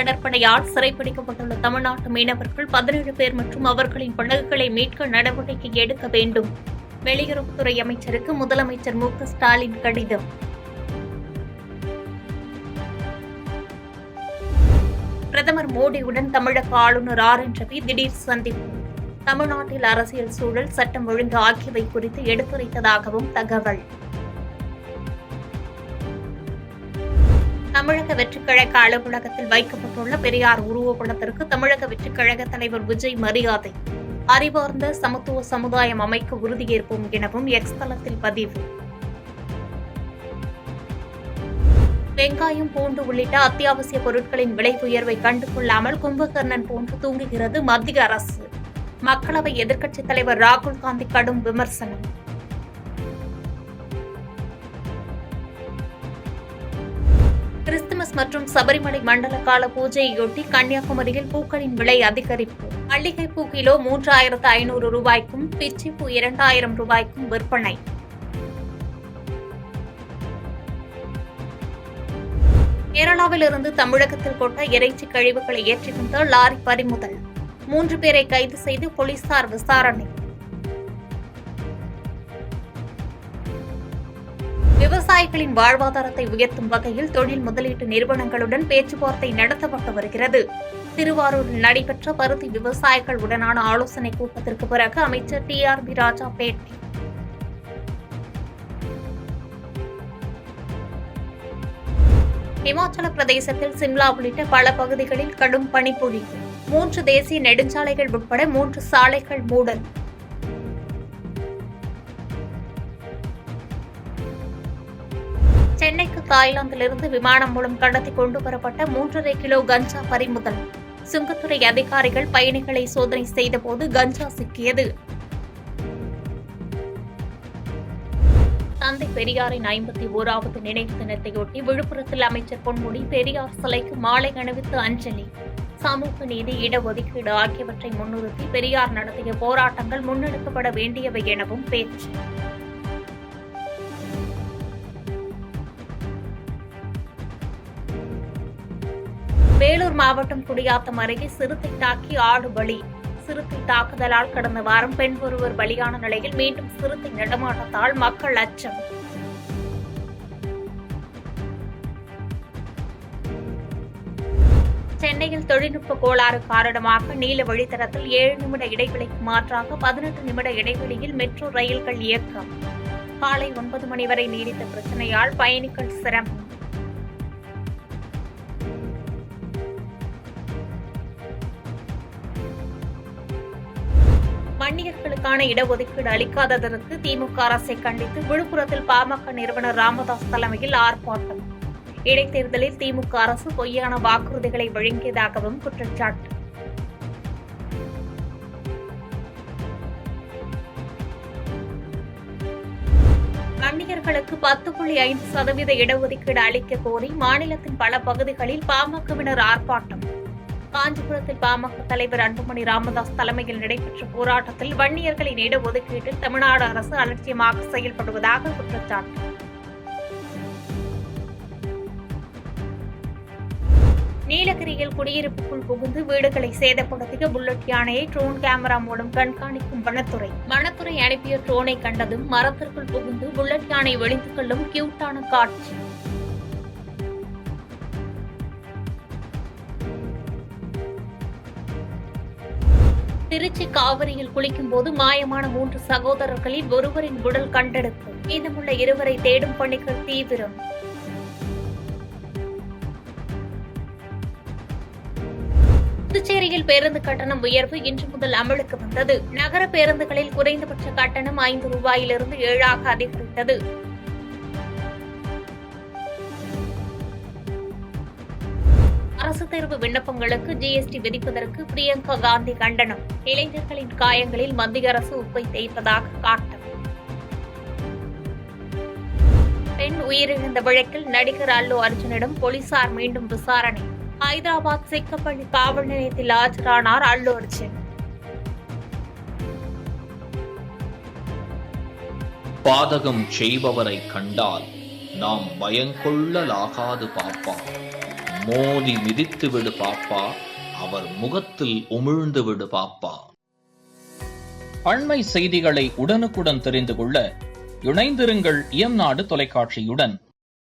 கடற்படையால் சிறைப்பிடிக்கப்பட்டுள்ள தமிழ்நாட்டு மீனவர்கள் 17 பேர் மற்றும் அவர்களின் படகுகளை மீட்க நடவடிக்கை எடுக்க வேண்டும். வெளியுறவுத்துறை அமைச்சருக்கு முதலமைச்சர் மு.க.ஸ்டாலின் கடிதம். பிரதமர் மோடியுடன் தமிழக ஆளுநர் ஆர்.என்.ரவி திடீர் சந்திப்பு. தமிழ்நாட்டில் அரசியல் சூழல், சட்டம் ஒழுங்கு ஆகியவை குறித்து எடுத்துரைத்ததாகவும் தகவல். தமிழக வெற்றிக் கழக அலுவலகத்தில் வைக்கப்பட்டுள்ள பெரியார் உருவப்படத்திற்கு தமிழக வெற்றிக் கழக தலைவர் விஜய் மரியாதை. அறிவார்ந்த சமத்துவ சமுதாயம் அமைக்க உறுதியேற்போம் எனவும் எக்ஸ் தளத்தில் பதிவு. வெங்காயம், பூண்டு உள்ளிட்ட அத்தியாவசிய பொருட்களின் விலை உயர்வை கண்டுகொள்ளாமல் கும்பகர்ணன் போன்று தூங்குகிறது மத்திய அரசு. மக்களவை எதிர்க்கட்சித் தலைவர் ராகுல் காந்தி கடும் விமர்சனம். கிறிஸ்துமஸ் மற்றும் சபரிமலை மண்டல கால பூஜையொட்டி கன்னியாகுமரியில் பூக்களின் விலை அதிகரிப்பு. மல்லிகைப்பூ கிலோ 3500 ரூபாய்க்கும், பிச்சிப்பூ 2000 ரூபாய்க்கும் விற்பனை. கேரளாவிலிருந்து தமிழகத்தில் கொட்ட இறைச்சி கழிவுகளை ஏற்றி வந்த லாரி பறிமுதல். 3 பேரை கைது செய்து போலீசார் விசாரணை. விவசாயிகளின் வாழ்வாதாரத்தை உயர்த்தும் வகையில் தொழில் முதலீட்டு நிறுவனங்களுடன் பேச்சுவார்த்தை நடத்தப்பட்டு வருகிறது. திருவாரூரில் நடைபெற்ற பருத்தி விவசாயிகள் உடனான ஆலோசனைக் கூட்டத்திற்கு பிறகு அமைச்சர் டி.ஆர்.பி. ராஜா பேட்டி. இமாச்சல பிரதேசத்தில் சிம்லா உள்ளிட்ட பல பகுதிகளில் கடும் பனிப்பொழிவு. 3 தேசிய நெடுஞ்சாலைகள் உட்பட 3 சாலைகள் மூடல். சென்னைக்கு தாய்லாந்திலிருந்து விமானம் மூலம் கடத்தி கொண்டு வரப்பட்ட 3.5 கிலோ கஞ்சா பறிமுதல். சுங்கத்துறை அதிகாரிகள் பயணிகளை சோதனை செய்தபோது கஞ்சா சிக்கியது. தந்தை பெரியாரின் 51வது நினைவு தினத்தையொட்டி விழுப்புரத்தில் அமைச்சர் பொன்முடி பெரியார் சிலைக்கு மாலை அணிவித்து அஞ்சலி. சமூக நீதி, இடஒதுக்கீடு ஆகியவற்றை முன்னிறுத்தி பெரியார் நடத்திய போராட்டங்கள் முன்னெடுக்கப்பட வேண்டியவை எனவும் பேச்சு. வேலூர் மாவட்டம் குடியாத்தம் அருகே சிறுத்தை தாக்கி ஆடு பலி. சிறுத்தை தாக்குதலால் கடந்த வாரம் பெண் ஒருவர் பலியான நிலையில் மீண்டும் சிறுத்தை நடமாட்டத்தால் மக்கள் அச்சம். சென்னையில் தொழில்நுட்ப கோளாறு காரணமாக நீல வழித்தடத்தில் 7 நிமிட இடைவெளிக்கு மாற்றாக 18 நிமிட இடைவெளியில் மெட்ரோ ரயில்கள் இயக்கம். காலை 9 மணி வரை நீடித்த பிரச்சனையால் பயணிகள் சிரமம். வன்னியர்களுக்கான இடஒதுக்கீடு அளிக்காததற்கு திமுக அரசை கண்டித்து விழுப்புரத்தில் பாமக நிறுவனர் ராமதாஸ் தலைமையில் ஆர்ப்பாட்டம். இடைத்தேர்தலில் திமுக அரசு பொய்யான வாக்குறுதிகளை வழங்கியதாகவும் குற்றச்சாட்டு. வன்னியர்களுக்கு 10.5% இடஒதுக்கீடு அளிக்க கோரி மாநிலத்தின் பல பகுதிகளில் பாமகவினர் ஆர்ப்பாட்டம். காஞ்சிபுரத்தில் பாமக தலைவர் அன்புமணி ராமதாஸ் தலைமையில் நடைபெற்ற போராட்டத்தில் வன்னியர்களின் இடஒதுக்கீட்டில் தமிழ்நாடு அரசு அலட்சியமாக செயல்படுவதாக குற்றச்சாட்டு. நீலகிரியில் குடியிருப்புக்குள் புகுந்து வீடுகளை சேதப்படுத்திய புல்லட் யானையை ட்ரோன் கேமரா மூலம் கண்காணிக்கும் வனத்துறை. வனத்துறை அனுப்பிய ட்ரோனை கண்டதும் மரத்திற்குள் புகுந்து புல்லட் யானை ஒளிந்து கொள்ளும் கியூட்டான காட்சி. திருச்சி காவிரியில் குளிக்கும்போது மாயமான 3 சகோதரர்களில் ஒருவரின் உடல் கண்டெடுப்பு. மீதமுள்ள 2 தேடும் பணிகள் தீவிரம். புதுச்சேரியில் பேருந்து கட்டணம் உயர்வு இன்று முதல் அமலுக்கு வந்தது. நகர பேருந்துகளில் குறைந்தபட்ச கட்டணம் 5 ரூபாயிலிருந்து 7 அதிகரித்தது. அரசு தேர்வு விண்ணப்பங்களுக்கு ஜிஎஸ்டி விதிப்பதற்கு பிரியங்கா காந்தி கண்டனம். இளைஞர்களின் காயங்களில் மத்திய அரசு உப்பை தேய்ப்பதாக காட்டம். பெண் உயிரிழந்த வழக்கில் நடிகர் அல்லு அர்ஜுனிடம் போலீசார் மீண்டும் விசாரணை. ஹைதராபாத் சிக்கப்பள்ளி காவல் நிலையத்தில் ஆஜரானார் அல்லு அர்ஜுன். பாதகம் செய்பவரை கண்டால் நாம் பயங்கொள்ளலாகாது பாப்பா. மோதி மிதித்து விடு பாப்பா, அவர் முகத்தில் உமிழ்ந்து விடு பாப்பா. அண்மை செய்திகளை உடனுக்குடன் தெரிந்து கொள்ள இணைந்திருங்கள் இயம்நாடு தொலைக்காட்சியுடன்.